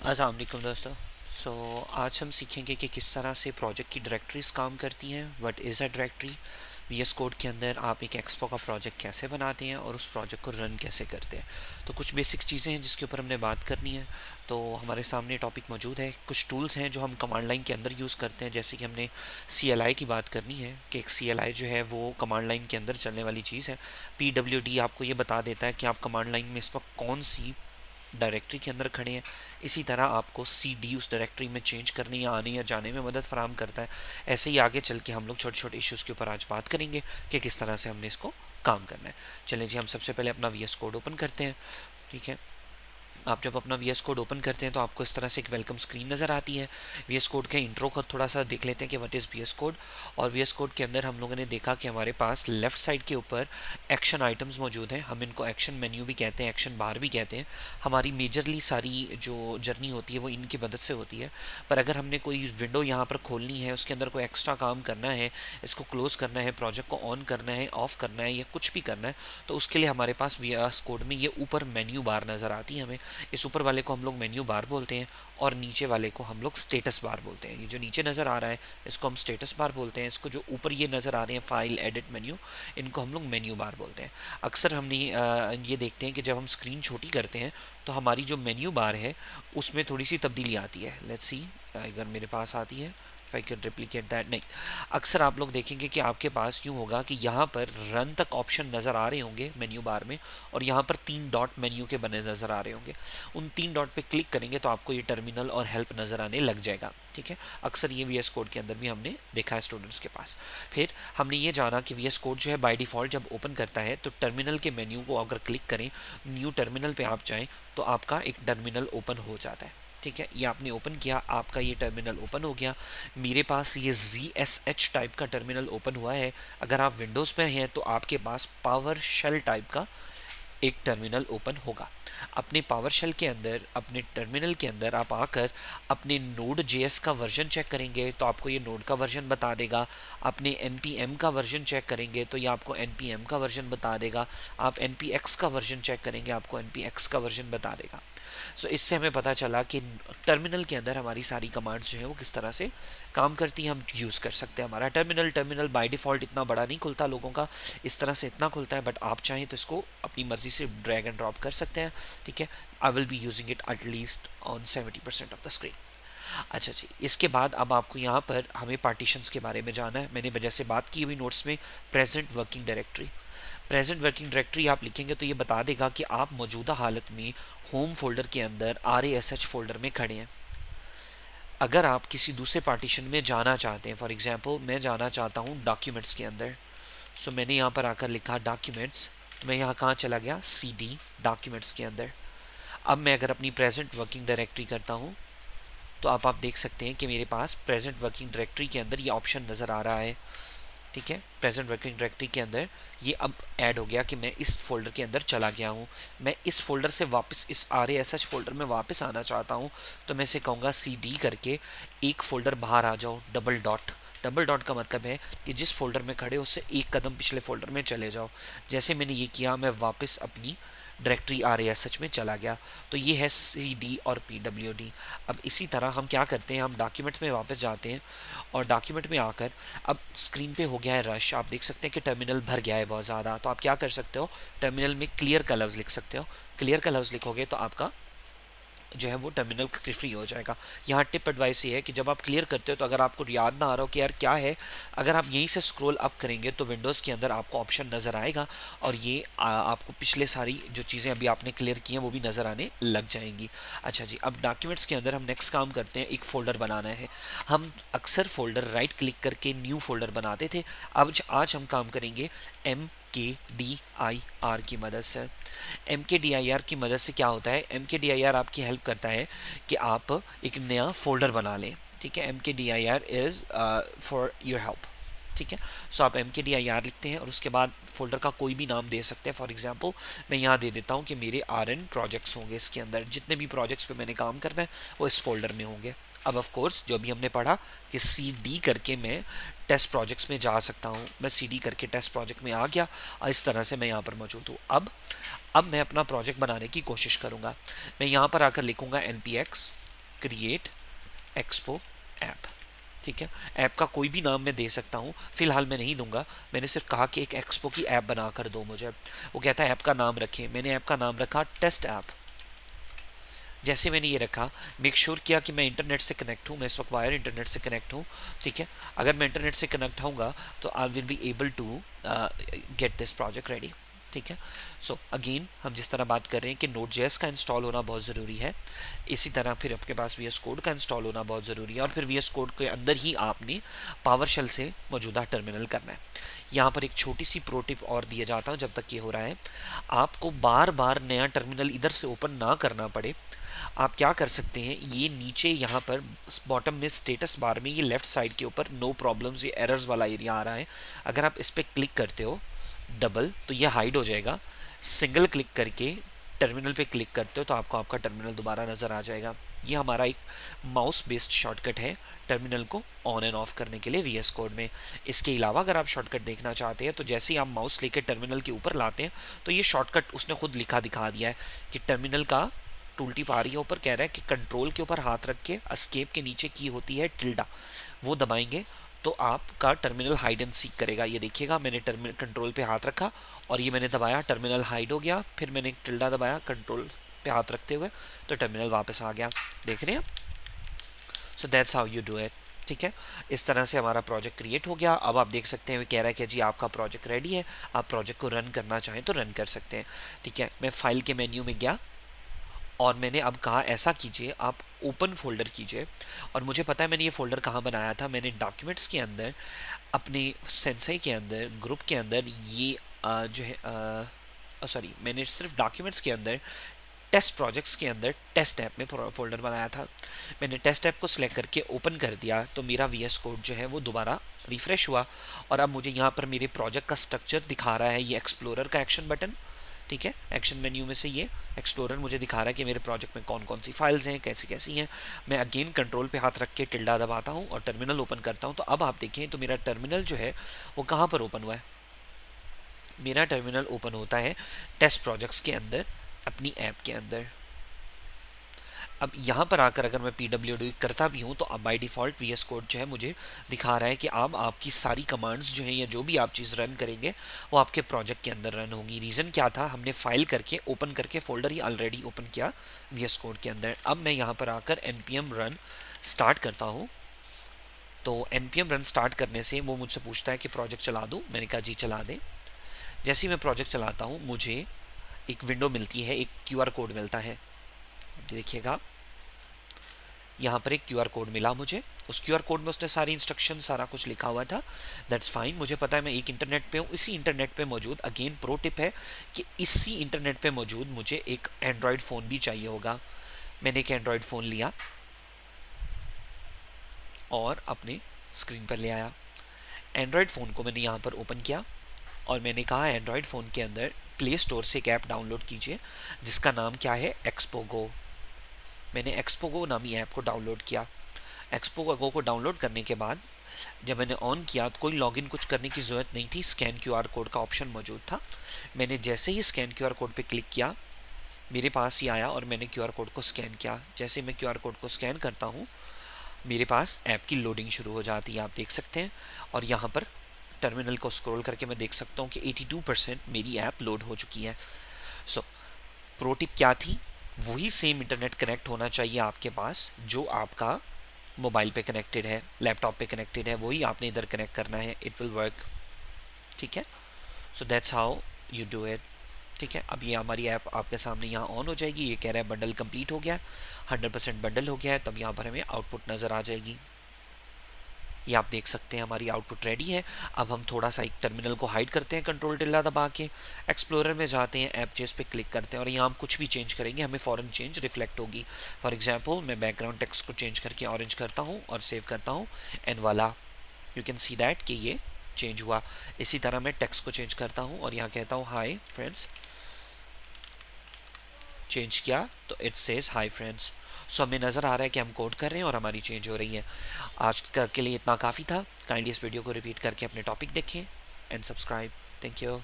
अस्सलाम वालेकुम दोस्तों। आज हम सीखेंगे कि किस तरह से प्रोजेक्ट की डायरेक्टरीज काम करती हैं। What is a directory. VS code के अंदर आप एक एक्सपो का प्रोजेक्ट कैसे बनाते हैं और उस प्रोजेक्ट को रन कैसे करते हैं। तो कुछ बेसिक चीज़ें हैं जिसके ऊपर हमने बात करनी है। तो हमारे सामने टॉपिक मौजूद है। कुछ टूल्स हैं जो हम कमांड लाइन के अंदर यूज़ करते हैं, जैसे कि हमने CLI की बात करनी है कि एक CLI जो है वो कमांड लाइन के अंदर चलने वाली चीज़ है। PWD आपको ये बता देता है कि आप कमांड लाइन में इस वक्त कौन सी डायरेक्टरी के अंदर खड़े हैं। इसी तरह आपको CD उस डायरेक्टरी में चेंज करने या आने या जाने में मदद फराहम करता है। ऐसे ही आगे चल के हम लोग छोटे छोटे इश्यूज़ के ऊपर आज बात करेंगे कि किस तरह से हमने इसको काम करना है। चलें जी, हम सबसे पहले अपना VS कोड ओपन करते हैं। ठीक है, आप जब अपना VS कोड ओपन करते हैं तो आपको इस तरह से एक वेलकम स्क्रीन नज़र आती है। VS कोड के इंट्रो को थोड़ा सा देख लेते हैं कि व्हाट इज़ VS कोड। और VS कोड के अंदर हम लोगों ने देखा कि हमारे पास लेफ़्ट साइड के ऊपर एक्शन आइटम्स मौजूद हैं। हम इनको एक्शन मेन्यू भी कहते हैं, एक्शन बार भी कहते हैं। हमारी मेजरली सारी जो जर्नी होती है वो इनकी मदद से होती है। पर अगर हमने कोई विंडो यहाँ पर खोलनी है, उसके अंदर कोई एक्स्ट्रा काम करना है, इसको क्लोज़ करना है, प्रोजेक्ट को ऑन करना है, ऑफ़ करना है या कुछ भी करना है, तो उसके लिए हमारे पास VS कोड में ये ऊपर मेन्यू बार नज़र आती है हमें। इस ऊपर वाले को हम लोग मेन्यू बार बोलते हैं और नीचे वाले को हम लोग स्टेटस बार बोलते हैं। ये जो नीचे नज़र आ रहा है इसको हम स्टेटस बार बोलते हैं। इसको जो ऊपर ये नज़र आ रहे हैं फाइल एडिट मेन्यू, इनको हम लोग मेन्यू बार बोलते हैं। अक्सर हमने ये देखते हैं कि जब हम स्क्रीन छोटी करते हैं तो हमारी जो मेन्यू बार है उसमें थोड़ी सी तब्दीली आती है। लेट्स सी, अगर मेरे पास आती है, if I can replicate that, नहीं। अक्सर आप लोग देखेंगे कि आपके पास यूँ होगा कि यहाँ पर रन तक ऑप्शन नज़र आ रहे होंगे मेन्यू बार में, और यहाँ पर 3 डॉट मेन्यू के बने नज़र आ रहे होंगे। उन 3 डॉट पे क्लिक करेंगे तो आपको ये टर्मिनल और हेल्प नज़र आने लग जाएगा। ठीक है, अक्सर ये VS कोड के अंदर भी हमने देखा है स्टूडेंट्स के पास। फिर हमने ये जाना कि VS कोड जो है बाय डिफ़ॉल्ट जब ओपन करता है तो टर्मिनल के मेन्यू को अगर क्लिक करें, न्यू टर्मिनल पे आप जाएँ तो आपका एक टर्मिनल ओपन हो जाता है। ठीक है, ये आपने ओपन किया, आपका ये टर्मिनल ओपन हो गया। मेरे पास ये ZSH टाइप का टर्मिनल ओपन हुआ है। अगर आप विंडोज़ में हैं तो आपके पास पावर शेल टाइप का एक टर्मिनल ओपन होगा। अपने पावर शेल के अंदर, अपने टर्मिनल के अंदर आप आकर अपने Node.js का वर्जन चेक करेंगे तो आपको ये नोड का वर्जन बता देगा। अपने npm का वर्जन चेक करेंगे तो ये आपको npm का वर्जन बता देगा। आप npx का वर्जन चेक करेंगे, आपको npx का वर्जन बता देगा। सो इससे हमें पता चला कि टर्मिनल के अंदर हमारी सारी कमांड्स जो है वो किस तरह से काम करती हैं, हम यूज़ कर सकते हैं। हमारा टर्मिनल बाय डिफ़ॉल्ट इतना बड़ा नहीं खुलता लोगों का, इस तरह से इतना खुलता है, बट आप चाहें तो इसको अपनी मर्ज़ी से ड्रैग एंड ड्रॉप कर सकते हैं। ठीक है, आई will be using it at least on 70% of the screen. अच्छा जी, इसके बाद अब आपको यहाँ पर हमें पार्टीशंस के बारे में जाना है। मैंने जैसे बात की हुई नोट्स में, present working directory. Present working directory आप लिखेंगे तो ये बता देगा कि आप मौजूदा हालत में होम फोल्डर के अंदर RASH फोल्डर में खड़े हैं। अगर आप किसी दूसरे पार्टीशन में जाना चाहते हैं, फॉर एग्जांपल मैं जाना चाहता हूँ डॉक्यूमेंट्स के अंदर, सो मैंने यहाँ पर आकर लिखा डॉक्यूमेंट्स, तो मैं यहाँ कहाँ चला गया, CD डॉक्यूमेंट्स के अंदर। अब मैं अगर अपनी प्रेजेंट वर्किंग डायरेक्टरी करता हूँ तो आप देख सकते हैं कि मेरे पास प्रेजेंट वर्किंग डायरेक्टरी के अंदर ये ऑप्शन नज़र आ रहा है। ठीक है, प्रेजेंट वर्किंग डायरेक्टरी के अंदर ये अब ऐड हो गया कि मैं इस फोल्डर के अंदर चला गया हूँ। मैं इस फोल्डर से वापस इस RASH फोल्डर में वापस आना चाहता हूँ तो मैं इसे कहूँगा CD करके एक फ़ोल्डर बाहर आ जाओ, डबल डॉट। डबल डॉट का मतलब है कि जिस फोल्डर में खड़े हो उससे एक कदम पिछले फोल्डर में चले जाओ। जैसे मैंने ये किया, मैं वापस अपनी डायरेक्टरी RASH में चला गया। तो ये है CD और PWD। अब इसी तरह हम क्या करते हैं, हम डॉक्यूमेंट में वापस जाते हैं और डॉक्यूमेंट में आकर अब स्क्रीन पे हो गया है रश। आप देख सकते हैं कि टर्मिनल भर गया है बहुत ज़्यादा। तो आप क्या कर सकते हो, टर्मिनल में क्लियर का लफ्ज़ लिख सकते हो। क्लियर का लफ्ज़ लिखोगे तो आपका जो है वो टर्मिनल फ्री हो जाएगा। यहाँ टिप एडवाइस ये है कि जब आप क्लियर करते हो तो अगर आपको याद ना आ रहा हो कि यार क्या है, अगर आप यहीं से स्क्रॉल अप करेंगे तो विंडोज़ के अंदर आपको ऑप्शन नज़र आएगा और ये आपको पिछले सारी जो चीज़ें अभी आपने क्लियर की हैं वो भी नज़र आने लग जाएंगी। अच्छा जी, अब डॉक्यूमेंट्स के अंदर हम नेक्स्ट काम करते हैं, एक फ़ोल्डर बनाना है। हम अक्सर फ़ोल्डर राइट क्लिक करके न्यू फोल्डर बनाते थे। अब आज हम काम करेंगे MKDIR की मदद से। MKDIR की मदद से क्या होता है, MKDIR आपकी हेल्प करता है कि आप एक नया फोल्डर बना लें। ठीक है, MKDIR is for your help. ठीक है, सो आप MKDIR लिखते हैं और उसके बाद फोल्डर का कोई भी नाम दे सकते हैं। फॉर एग्जांपल मैं यहाँ दे देता हूँ कि मेरे RN प्रोजेक्ट्स होंगे, इसके अंदर जितने भी प्रोजेक्ट्स पे मैंने काम करना है वो इस फोल्डर में होंगे। अब ऑफ कोर्स जो भी हमने पढ़ा कि CD करके मैं टेस्ट प्रोजेक्ट्स में जा सकता हूँ, मैं CD करके टेस्ट प्रोजेक्ट में आ गया और इस तरह से मैं यहाँ पर मौजूद हूँ। अब मैं अपना प्रोजेक्ट बनाने की कोशिश करूँगा। मैं यहाँ पर आकर लिखूँगा npx क्रिएट एक्सपो ऐप। ठीक है, ऐप का कोई भी नाम मैं दे सकता हूँ, फिलहाल मैं नहीं दूंगा। मैंने सिर्फ कहा कि एक एक्सपो की ऐप बना कर दो मुझे। वो कहता है ऐप का नाम रखें, मैंने ऐप का नाम रखा टेस्ट ऐप। जैसे मैंने ये रखा, मेक श्योर किया कि मैं इंटरनेट से कनेक्ट हूँ, मैं इस वक्त वायर इंटरनेट से कनेक्ट हूँ। ठीक है, अगर मैं इंटरनेट से कनेक्ट होऊंगा तो I will be able to get this project ready. ठीक है, सो अगेन हम जिस तरह बात कर रहे हैं कि Node.js का इंस्टॉल होना बहुत ज़रूरी है, इसी तरह फिर आपके पास VS कोड का इंस्टॉल होना बहुत ज़रूरी है, और फिर VS कोड के अंदर ही आपने पावरशेल से मौजूदा टर्मिनल करना है। यहाँ पर एक छोटी सी प्रो टिप और दिया जाता है जब तक ये हो रहा है, आपको बार बार नया टर्मिनल इधर से ओपन ना करना पड़े। आप क्या कर सकते हैं, ये नीचे यहाँ पर बॉटम में स्टेटस बार में ये लेफ्ट साइड के ऊपर नो प्रॉब्लम्स, ये एरर्स वाला एरिया आ रहा है, अगर आप इस पर क्लिक करते हो डबल तो ये हाइड हो जाएगा। सिंगल क्लिक करके टर्मिनल पे क्लिक करते हो तो आपको आपका टर्मिनल दोबारा नज़र आ जाएगा। ये हमारा एक माउस बेस्ड शॉर्टकट है टर्मिनल को ऑन एंड ऑफ करने के लिए VS कोड में। इसके अलावा अगर आप शॉर्टकट देखना चाहते हैं तो जैसे ही आप माउस लेके टर्मिनल के ऊपर लाते हैं तो ये शॉर्टकट उसने खुद लिखा दिखा दिया है कि टर्मिनल का टूल टिप आ रही है ऊपर, कह रहा है कि कंट्रोल के ऊपर हाथ रख के एस्केप के नीचे की होती है टिल्डा, वो दबाएंगे तो आपका टर्मिनल हाइड एंड सीक करेगा। ये देखिएगा, मैंने टर्मिनल कंट्रोल पे हाथ रखा और ये मैंने दबाया, टर्मिनल हाइड हो गया, फिर मैंने टिल्डा दबाया कंट्रोल पे हाथ रखते हुए तो टर्मिनल वापस आ गया। देख रहे हैं, so that's how you do it. ठीक है, इस तरह से हमारा प्रोजेक्ट क्रिएट हो गया। अब आप देख सकते हैं, कह रहा है कि जी आपका प्रोजेक्ट रेडी है, आप प्रोजेक्ट को रन करना चाहें तो रन कर सकते हैं। ठीक है, मैं फाइल के मेन्यू में गया और मैंने अब कहा ऐसा कीजिए, आप ओपन फोल्डर कीजिए। और मुझे पता है मैंने ये फोल्डर कहाँ बनाया था, मैंने डॉक्यूमेंट्स के अंदर, अपने सेंसाई के अंदर, ग्रुप के अंदर ये जो है सॉरी, मैंने सिर्फ डॉक्यूमेंट्स के अंदर टेस्ट प्रोजेक्ट्स के अंदर टेस्ट ऐप में फोल्डर बनाया था। मैंने टेस्ट ऐप को सिलेक्ट करके ओपन कर दिया तो मेरा VS कोड जो है वो दोबारा रिफ्रेश हुआ और अब मुझे यहाँ पर मेरे प्रोजेक्ट का स्ट्रक्चर दिखा रहा है, ये एक्सप्लोरर का एक्शन बटन। ठीक है, एक्शन मेन्यू में से ये एक्सप्लोरर मुझे दिखा रहा है कि मेरे प्रोजेक्ट में कौन कौन सी फाइल्स हैं, कैसी कैसी हैं। मैं अगेन कंट्रोल पे हाथ रख के टिल्डा दबाता हूँ और टर्मिनल ओपन करता हूँ तो अब आप देखें तो मेरा टर्मिनल जो है वो कहाँ पर ओपन हुआ है, मेरा टर्मिनल ओपन होता है टेस्ट प्रोजेक्ट्स के अंदर, अपनी ऐप के अंदर। अब यहाँ पर आकर अगर मैं PWD करता भी हूँ तो अब बाय डिफ़ॉल्ट VS कोड जो है मुझे दिखा रहा है कि अब आपकी सारी कमांड्स जो हैं या जो भी आप चीज़ रन करेंगे वो आपके प्रोजेक्ट के अंदर रन होंगी। रीज़न क्या था, हमने फाइल करके ओपन करके फोल्डर ही ऑलरेडी ओपन किया VS कोड के अंदर। अब मैं यहाँ पर आकर npm रन स्टार्ट करता हूँ तो npm रन स्टार्ट करने से वो मुझसे पूछता है कि प्रोजेक्ट चला दूँ, मैंने कहा जी चला दें। जैसे ही मैं प्रोजेक्ट चलाता हूँ मुझे एक विंडो मिलती है, एक QR कोड मिलता है। देखिएगा यहाँ पर एक QR कोड मिला मुझे, उस QR कोड में उसने सारी इंस्ट्रक्शन सारा कुछ लिखा हुआ था। दैट्स फाइन, मुझे पता है मैं एक इंटरनेट पे हूँ, इसी इंटरनेट पे मौजूद, अगेन प्रो टिप है कि इसी इंटरनेट पे मौजूद मुझे एक एंड्रॉयड फ़ोन भी चाहिए होगा। मैंने एक एंड्रॉयड फ़ोन लिया और अपने स्क्रीन पर ले आया। एंड्रॉयड फ़ोन को मैंने यहाँ पर ओपन किया और मैंने कहा एंड्रॉयड फ़ोन के अंदर प्ले स्टोर से एक ऐप डाउनलोड कीजिए जिसका नाम क्या है, एक्सपो गो। मैंने एक्सपो गो नामी ऐप को डाउनलोड किया। एक्सपो गो को डाउनलोड करने के बाद जब मैंने ऑन किया तो कोई लॉगिन कुछ करने की ज़रूरत नहीं थी, स्कैन QR कोड का ऑप्शन मौजूद था। मैंने जैसे ही स्कैन QR कोड पे क्लिक किया मेरे पास ही आया और मैंने QR कोड को स्कैन किया। जैसे मैं QR कोड को स्कैन करता हूँ मेरे पास ऐप की लोडिंग शुरू हो जाती है, आप देख सकते हैं। और यहाँ पर टर्मिनल को स्क्रॉल करके मैं देख सकता हूँ कि 82% मेरी ऐप लोड हो चुकी है। सो प्रो टिप क्या थी, वही सेम इंटरनेट कनेक्ट होना चाहिए आपके पास जो आपका मोबाइल पे कनेक्टेड है, लैपटॉप पे कनेक्टेड है, वही आपने इधर कनेक्ट करना है, इट विल वर्क। ठीक है, so that's how you do it. ठीक है, अब ये हमारी ऐप आपके सामने यहाँ ऑन हो जाएगी। ये कह रहा है बंडल कंप्लीट हो गया, 100% बंडल हो गया है, तब यहाँ पर हमें आउटपुट नज़र आ जाएगी। ये आप देख सकते हैं हमारी आउटपुट रेडी है। अब हम थोड़ा सा एक टर्मिनल को हाइड करते हैं कंट्रोल टिल्ला दबा के, एक्सप्लोरर में जाते हैं, ऐप जेस पे क्लिक करते हैं और यहाँ हम कुछ भी चेंज करेंगे हमें फ़ौरन चेंज रिफ्लेक्ट होगी। फॉर एग्जांपल मैं बैकग्राउंड टेक्स्ट को चेंज करके ऑरेंज करता हूँ और सेव करता हूँ एंड वाला यू कैन सी दैट कि ये चेंज हुआ। इसी तरह मैं टेक्स्ट को चेंज करता हूँ और यहाँ कहता हूँ हाय फ्रेंड्स, चेंज किया तो इट सेज हाय फ्रेंड्स। सो हमें नज़र आ रहा है कि हम कोड कर रहे हैं और हमारी चेंज हो रही है। आज के लिए इतना काफ़ी था। काइंडली इस वीडियो को रिपीट करके अपने टॉपिक देखें एंड सब्सक्राइब। Thank you.